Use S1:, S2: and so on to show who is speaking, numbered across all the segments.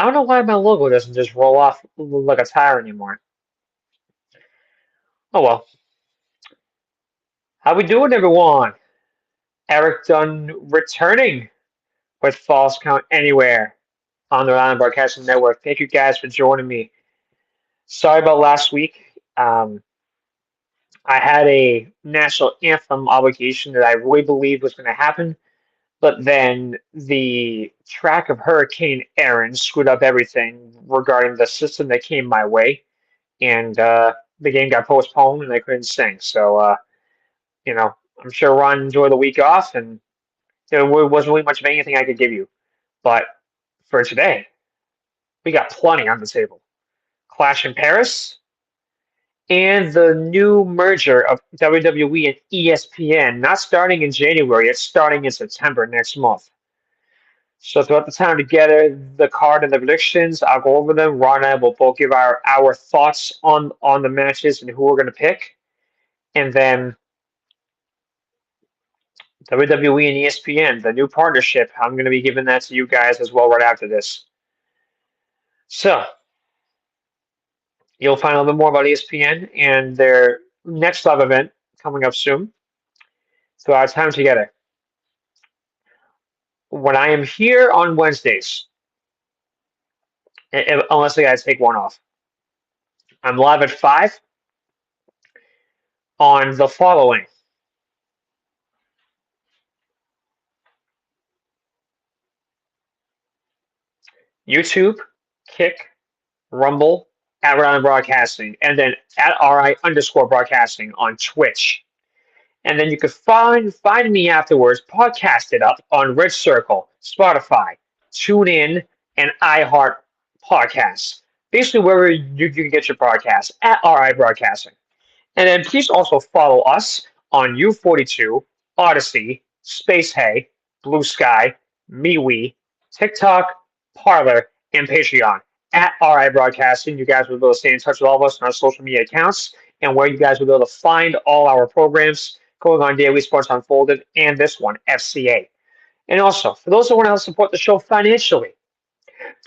S1: I don't know why my logo doesn't just roll off like a tire anymore. Oh well. How we doing, everyone? Erik Dunn returning with False Count Anywhere on the Rhode Island Broadcasting Network. Thank you guys for joining me. Sorry about last week. I had a national anthem obligation that I really believed was going to happen, but then the track of Hurricane Aaron screwed up everything regarding the system that came my way, and the game got postponed and I couldn't sing. So, I'm sure Ron enjoyed the week off, and there wasn't really much of anything I could give you. But for today, we got plenty on the table. Clash in Paris and the new merger of WWE and ESPN, not starting in January, it's starting in September next month. So throughout the time together, the card and the predictions, I'll go over them. Ron and I will both give our thoughts on the matches and who we're going to pick. And then WWE and ESPN, the new partnership, I'm going to be giving that to you guys as well right after this. So you'll find a little bit more about ESPN and their next live event coming up soon. So our time together. When I am here on Wednesdays, unless I got to take one off, I'm live at 5 on the following: YouTube, Kick, Rumble, at Rhode Island Broadcasting, and then at RI_broadcasting on Twitch. And then you can find me afterwards, podcasted up on Red Circle, Spotify, TuneIn, and iHeart Podcasts. Basically, wherever you can get your podcasts at RI Broadcasting. And then please also follow us on U42, Odyssey, Space Hay, Blue Sky, MeWe, TikTok, Parler, and Patreon at RI Broadcasting. You guys will be able to stay in touch with all of us on our social media accounts and where you guys will be able to find all our programs going on daily, Sports Unfolded, and this one, FCA. And also, for those that want to help support the show financially,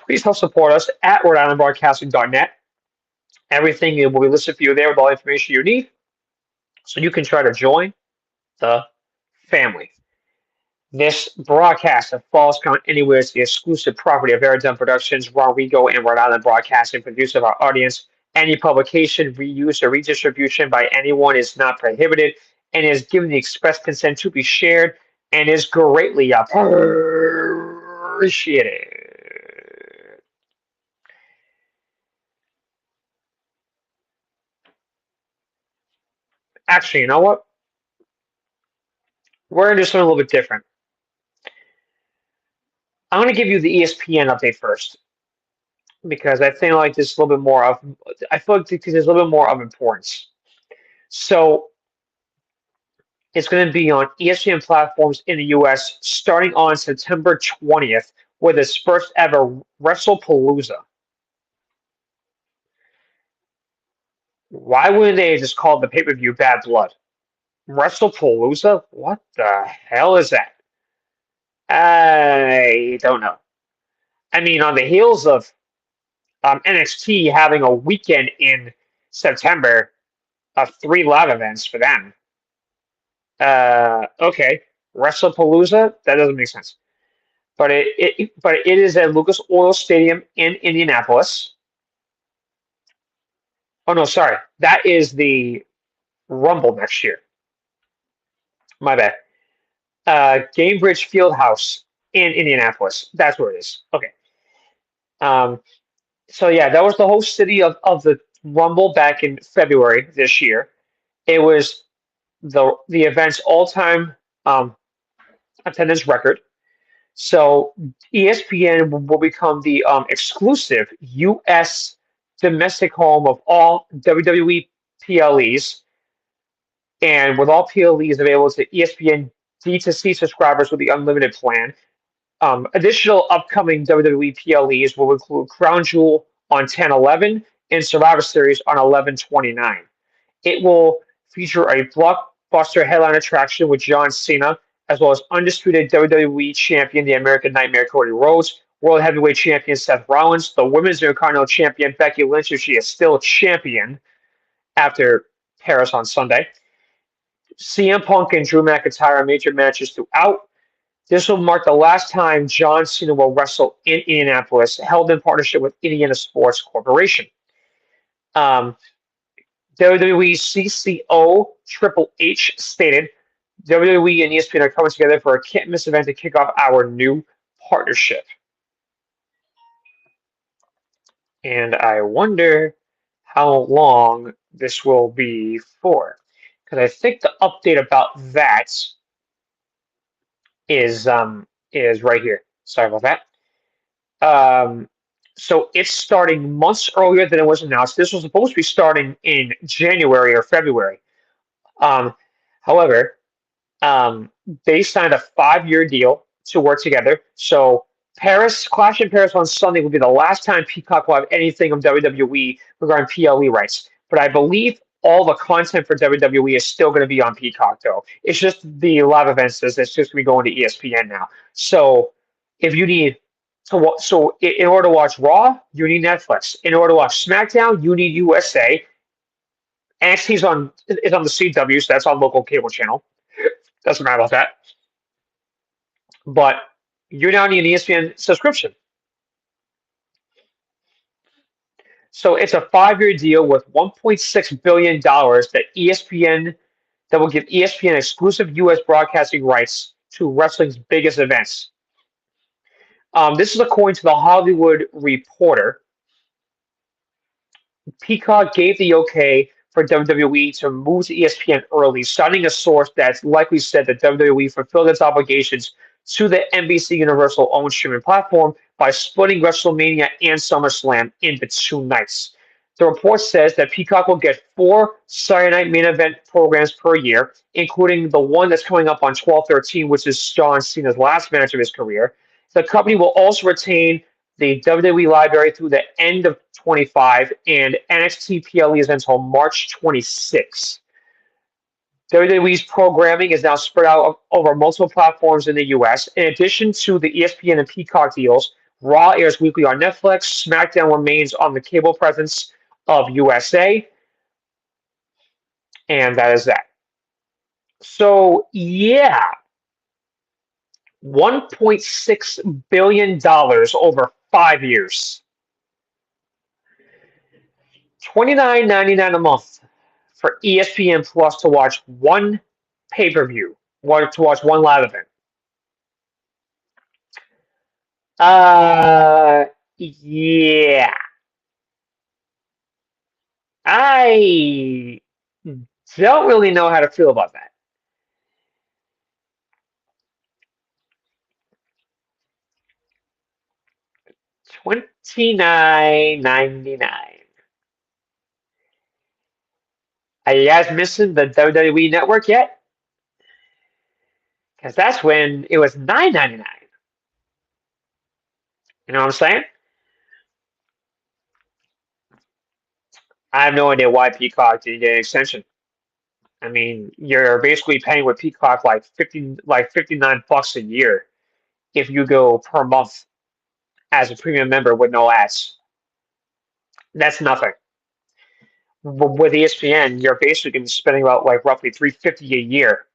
S1: please help support us at RhodeIslandBroadcasting.net. Everything will be listed for you there with all the information you need, so you can try to join the family. This broadcast of Falls Count Anywhere is the exclusive property of Erik Dunn Productions, Rodrigo, and Rhode Island Broadcasting for the use of our audience. Any publication, reuse, or redistribution by anyone is not prohibited and is given the express consent to be shared and is greatly appreciated. Actually, you know what? We're going to do something a little bit different. I'm going to give you the ESPN update first because I think like this a little bit more of. I feel like there's a little bit more of importance. So it's going to be on ESPN platforms in the US starting on September 20th with its first ever WrestlePalooza. Why wouldn't they just call the pay-per-view Bad Blood? WrestlePalooza? What the hell is that? I don't know. I mean, on the heels of NXT having a weekend in September of 3 live events for them. Okay, WrestlePalooza? That doesn't make sense. But it is at Lucas Oil Stadium in Indianapolis. Oh no, sorry, that is the Rumble next year. My bad. Gamebridge Fieldhouse in Indianapolis. That's where it is. Okay. Um, so yeah, that was the host city of the Rumble back in February this year. It was the event's all-time attendance record. So ESPN will become the exclusive U.S. domestic home of all WWE PLEs, and with all PLEs available to ESPN D2C subscribers with the unlimited plan. Additional upcoming WWE PLEs will include Crown Jewel on 10/11 and Survivor Series on 11/29. It will feature a blockbuster headline attraction with John Cena, as well as undisputed WWE champion, the American Nightmare Cody Rhodes, World Heavyweight Champion Seth Rollins, the Women's Intercontinental Champion Becky Lynch, if she is still champion after Paris on Sunday. CM Punk and Drew McIntyre major matches throughout. This will mark the last time John Cena will wrestle in Indianapolis, held in partnership with Indiana Sports Corporation. Um, WWE CCO Triple H stated, WWE and ESPN are coming together for a can't miss event to kick off our new partnership. And I wonder how long this will be for. Because I think the update about that is right here. Sorry about that. So it's starting months earlier than it was announced. This was supposed to be starting in January or February. Um, However, um, they signed a 5-year deal to work together. So Clash in Paris on Sunday will be the last time Peacock will have anything of WWE regarding PLE rights. But I believe all the content for WWE is still going to be on Peacock, though. It's just the live events it's just going to be going to ESPN now. So if you need in order to watch Raw, you need Netflix. In order to watch SmackDown, you need USA. NXT is on the CW, so that's on local cable channel. Doesn't matter about that. But you now need an ESPN subscription. So it's a 5-year deal with $1.6 billion that will give ESPN exclusive U.S. broadcasting rights to wrestling's biggest events. This is according to the Hollywood Reporter. Peacock gave the okay for WWE to move to ESPN early, citing a source that's likely said that WWE fulfilled its obligations to the NBC Universal owned streaming platform by splitting WrestleMania and SummerSlam into 2 nights. The report says that Peacock will get 4 Saturday night main event programs per year, including the one that's coming up on 12/13, which is John Cena's last match of his career. The company will also retain the WWE library through the end of 25, and NXT PLE is until March 26. WWE's programming is now spread out over multiple platforms in the US. In addition to the ESPN and Peacock deals, Raw airs weekly on Netflix, SmackDown remains on the cable presence of USA, and that is that. So, yeah, $1.6 billion over 5 years. $29.99 a month for ESPN Plus to watch one pay-per-view, to watch one live event. Yeah. I don't really know how to feel about that. $29.99. Are you guys missing the WWE Network yet? Because that's when it was $9.99. You know what I'm saying? I have no idea why Peacock didn't get an extension. I mean, you're basically paying with Peacock like 59 bucks a year if you go per month as a premium member with no ads. That's nothing. With ESPN, you're basically spending about like roughly $350 a year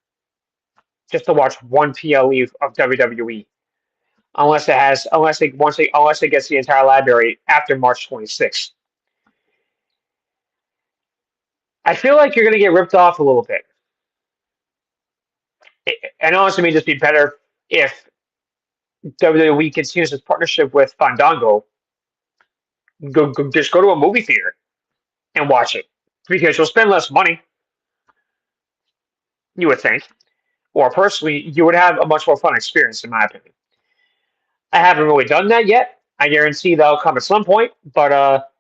S1: just to watch one PLE of WWE. Unless it gets the entire library after March 26th. I feel like you're going to get ripped off a little bit. And honestly, it may just be better if WWE continues its partnership with Fandango. Just go to a movie theater and watch it because you'll spend less money. You would think, or personally, you would have a much more fun experience, in my opinion. I haven't really done that yet. I guarantee that'll come at some point, but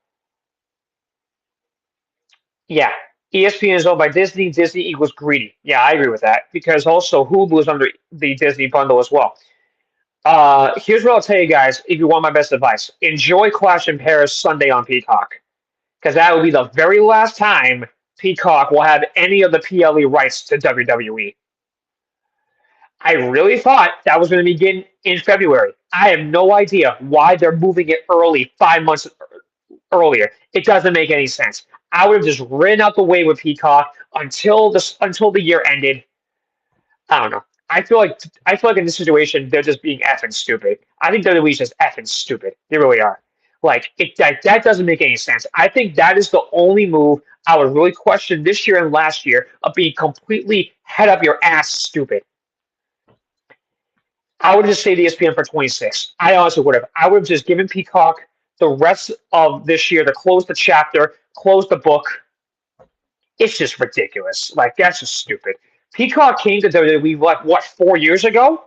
S1: yeah. ESPN is owned by Disney. Disney equals greedy. Yeah, I agree with that because also Hulu is under the Disney bundle as well. Here's what I'll tell you guys if you want my best advice. Enjoy Clash in Paris Sunday on Peacock because that will be the very last time Peacock will have any of the PLE rights to WWE. I really thought that was going to begin in February. I have no idea why they're moving it early, 5 months earlier. It doesn't make any sense. I would have just ridden out the way with Peacock until the year ended. I don't know. I feel like in this situation they're just being effing stupid. I think WWE's just effing stupid. They really are. That doesn't make any sense. I think that is the only move I would really question this year and last year of being completely head up your ass stupid. I would just say the ESPN for 26. I honestly would have. I would have just given Peacock the rest of this year to close the chapter, close the book. It's just ridiculous. Like, that's just stupid. Peacock came to WWE, like, what, 4 years ago?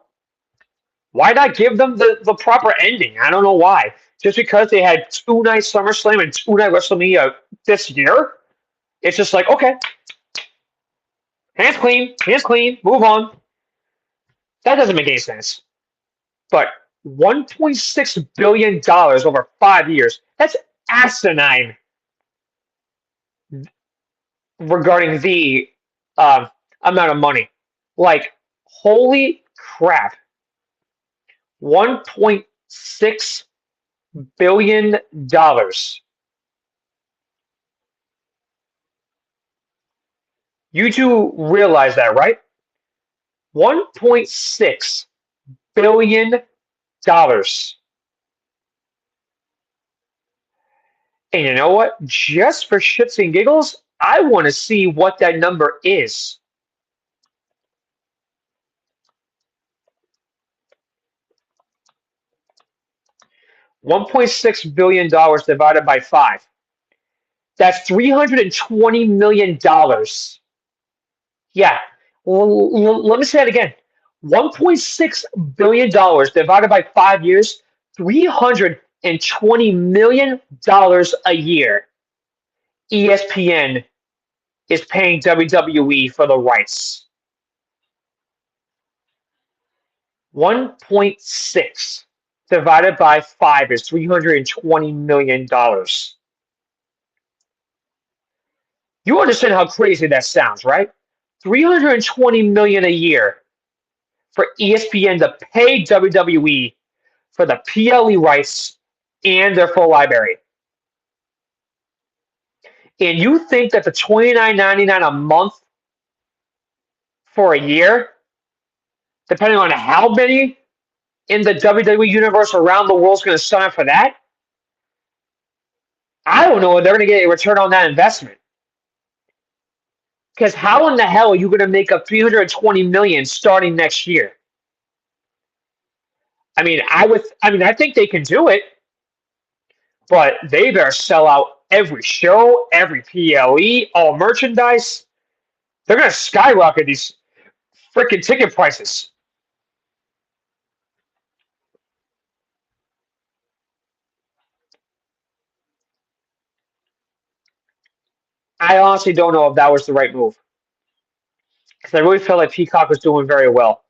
S1: Why not give them the proper ending? I don't know why. Just because they had 2 night SummerSlam and 2 night WrestleMania this year? It's just like, okay, hands clean, move on. That doesn't make any sense. But $1.6 billion over 5 years, that's asinine regarding the amount of money. Like, holy crap. $1.6 billion. You do realize that, right? $1.6 billion. And you know what? Just for shits and giggles, I want to see what that number is. $1.6 billion divided by 5. That's $320 million. Yeah. Let me say that again. $1.6 billion divided by 5 years, $320 million a year. ESPN is paying WWE for the rights. 1.6 divided by 5 is $320 million. You understand how crazy that sounds, right? $320 million a year for ESPN to pay WWE for the PLE rights and their full library. And you think that the $29.99 a month for a year, depending on how many in the WWE universe around the world is going to sign up for that? I don't know if they're going to get a return on that investment. Because how in the hell are you going to make up $320 million starting next year? I think they can do it, but they better sell out every show, every PLE, all merchandise. They're going to skyrocket these freaking ticket prices. I honestly don't know if that was the right move because I really felt like Peacock was doing very well.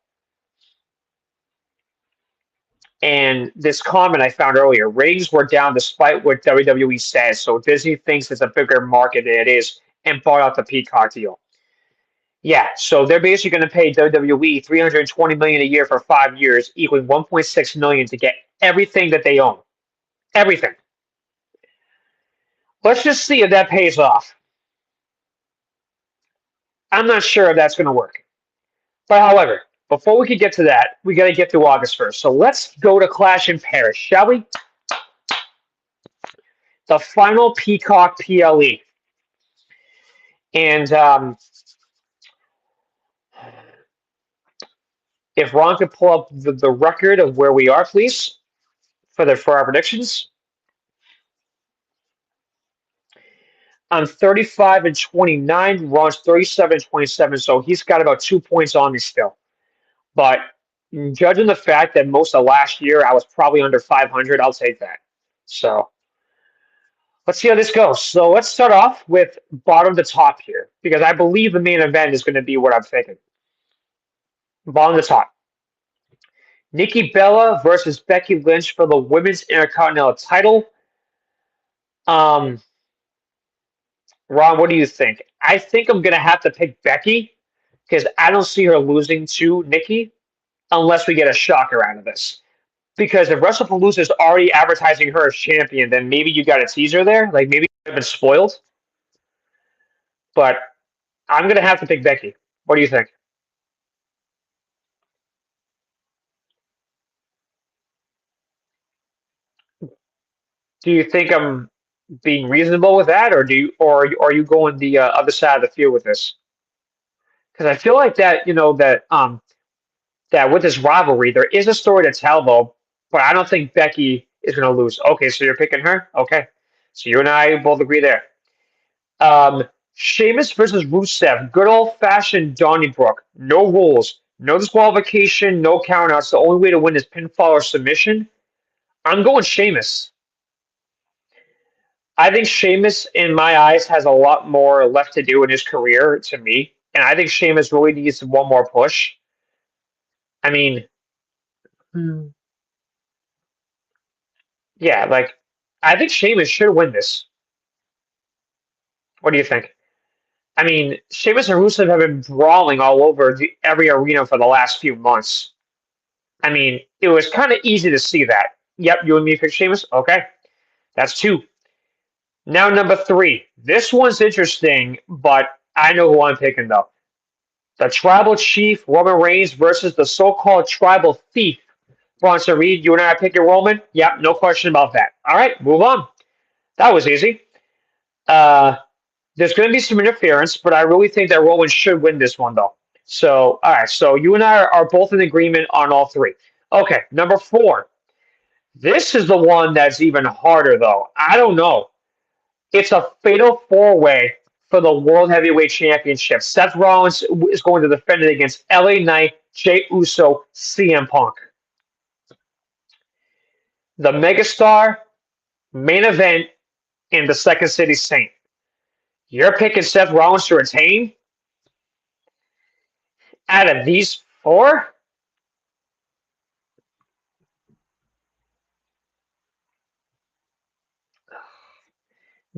S1: And this comment I found earlier, ratings were down despite what WWE says. So Disney thinks it's a bigger market than it is and bought out the Peacock deal. Yeah, so they're basically going to pay WWE $320 million a year for 5 years, equaling $1.6 million to get everything that they own. Everything. Let's just see if that pays off. I'm not sure if that's going to work. But however, before we can get to that, we got to get through August first. So let's go to Clash in Paris, shall we? The final Peacock PLE. And if Ron could pull up the record of where we are, please, for our predictions. I'm 35 and 29. Ron's 37 and 27, so he's got about 2 points on me still. But judging the fact that most of last year I was probably under 500, I'll take that. So let's see how this goes. So let's start off with bottom to top here, because I believe the main event is going to be what I'm thinking. Bottom to top. Nikki Bella versus Becky Lynch for the Women's Intercontinental title. Ron, what do you think? I think I'm going to have to pick Becky because I don't see her losing to Nikki. unless we get a shocker out of this. Because if WrestlePalooza is already advertising her as champion, then maybe you got a teaser there. Like maybe you've been spoiled. But I'm gonna have to pick Becky. What do you think? Do you think I'm being reasonable with that, or are you going the other side of the field with this? Because I feel like that that with this rivalry there is a story to tell though, but I don't think Becky is going to lose. Okay, so you're picking her. Okay, so you and I both agree there. Um, Sheamus versus Rusev, good old fashioned Donnybrook. No rules, no disqualification, no countouts. The only way to win is pinfall or submission. I'm going Sheamus. I think Sheamus, in my eyes, has a lot more left to do in his career to me. And I think Sheamus really needs one more push. I mean, hmm, yeah, like, I think Sheamus should win this. What do you think? I mean, Sheamus and Rusev have been brawling all over every arena for the last few months. I mean, it was kind of easy to see that. Yep, you and me pick Sheamus? Okay, that's two. Now, number three. This one's interesting, but I know who I'm picking, though. The tribal chief, Roman Reigns, versus the so-called tribal thief, Bronson Reed. You and I pick your Roman? Yep, no question about that. All right, move on. That was easy. Uh, there's going to be some interference, but I really think that Roman should win this one, though. So, all right, so you and I are both in agreement on all three. Okay, number four. This is the one that's even harder, though. I don't know. It's a fatal four-way for the World Heavyweight Championship. Seth Rollins is going to defend it against LA Knight, Jey Uso, CM Punk. The Megastar main event in the Second City Saint. You're picking Seth Rollins to retain out of these four?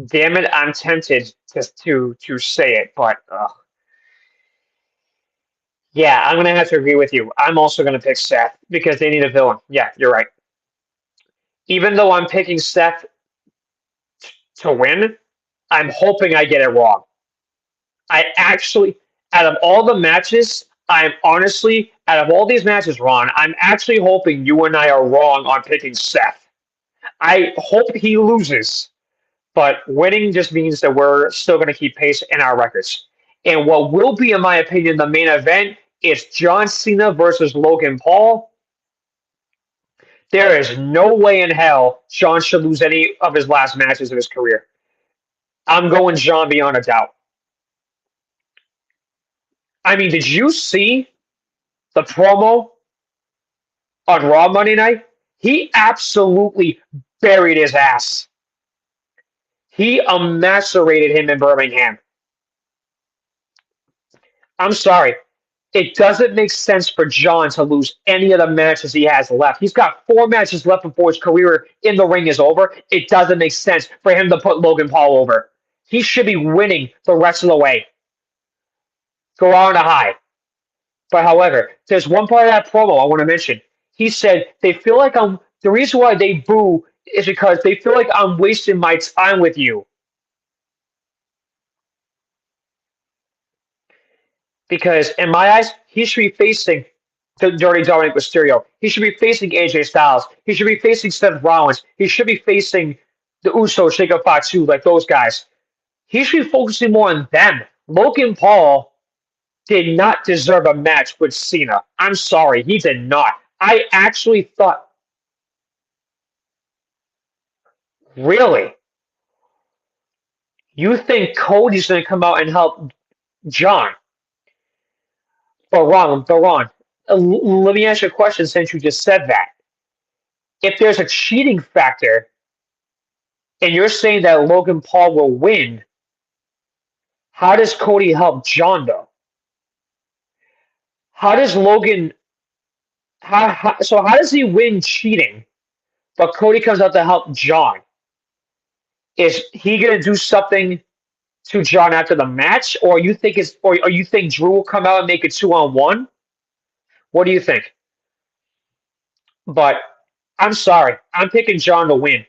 S1: Damn it, I'm tempted to say it, but yeah, I'm gonna have to agree with you. I'm also gonna pick Seth because they need a villain. Yeah, you're right. Even though I'm picking Seth to win, I'm hoping I get it wrong. I actually, out of all the matches, I'm honestly, out of all these matches, Ron, I'm actually hoping you and I are wrong on picking Seth. I hope he loses, but winning just means that we're still going to keep pace in our records. And what will be, in my opinion, the main event is John Cena versus Logan Paul. There is no way in hell John should lose any of his last matches of his career. I'm going John beyond a doubt. I mean, did you see the promo on Raw Monday night? He absolutely buried his ass. He emasculated him in Birmingham. I'm sorry. It doesn't make sense for John to lose any of the matches he has left. He's got four matches left before his career in the ring is over. It doesn't make sense for him to put Logan Paul over. He should be winning the rest of the way. Go on a high. But however, there's one part of that promo I want to mention. He said they feel like the reason why they boo is because they feel like I'm wasting my time with you. Because in my eyes, he should be facing the Dirty Dominic Mysterio. He should be facing AJ Styles. He should be facing Seth Rollins. He should be facing the Usos, Jacob Fatu, like those guys. He should be focusing more on them. Logan Paul did not deserve a match with Cena. I'm sorry, he did not. I actually thought, really? You think Cody's going to come out and help John? But Ron, let me ask you a question since you just said that. If there's a cheating factor and you're saying that Logan Paul will win, how does Cody help John though? How does Logan how does he win cheating, but Cody comes out to help John? Is he gonna do something to John after the match, or you think Drew will come out and make it 2-on-1? What do you think? But I'm sorry. I'm picking John to win.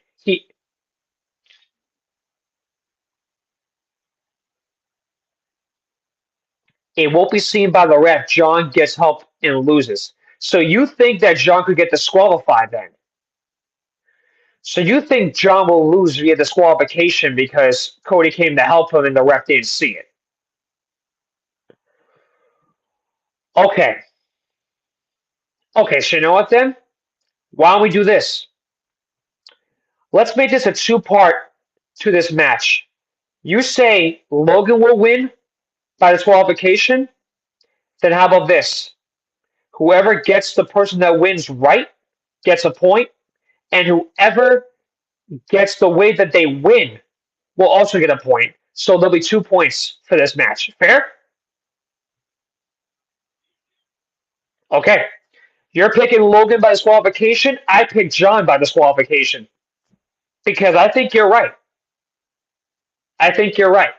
S1: It won't be seen by the ref. John gets help and loses. So you think that John could get disqualified then? So you think John will lose via disqualification because Cody came to help him and the ref didn't see it? Okay. Okay, so you know what then? Why don't we do this? Let's make this a two-part to this match. You say Logan will win by disqualification, then how about this? Whoever gets the person that wins right gets a point, and whoever gets the way that they win will also get a point. So there'll be 2 points for this match. Fair? Okay. You're picking Logan by disqualification. I picked John by disqualification because I think you're right. I think you're right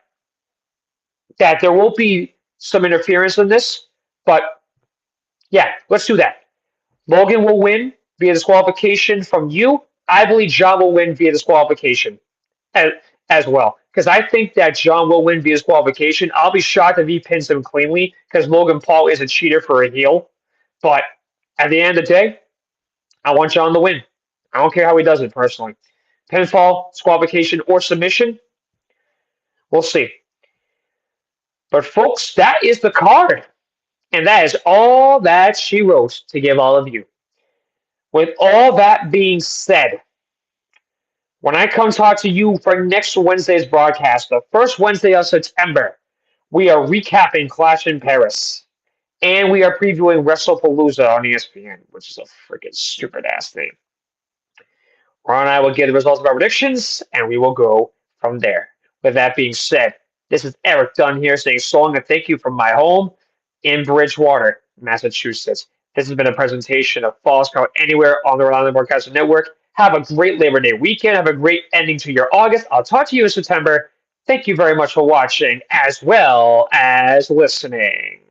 S1: that there will be some interference in this, but yeah, let's do that. Logan will win via disqualification from you. I believe John will win via disqualification as, as well. Because I think that John will win via disqualification. I'll be shocked if he pins him cleanly because Logan Paul is a cheater for a heel. But at the end of the day, I want John to win. I don't care how he does it personally. Pinfall, disqualification, or submission, we'll see. But folks, that is the card. And that is all that she wrote to give all of you. With all that being said, when I come talk to you for next Wednesday's broadcast, the first Wednesday of September, we are recapping Clash in Paris. And we are previewing WrestlePalooza on ESPN, which is a freaking stupid ass name. Ron and I will get the results of our predictions, and we will go from there. With that being said, this is Erik Dunn here saying so long and thank you from my home in Bridgewater, Massachusetts. This has been a presentation of Falls Count Anywhere on the Rhode Island Broadcasting Network. Have a great Labor Day weekend. Have a great ending to your August. I'll talk to you in September. Thank you very much for watching as well as listening.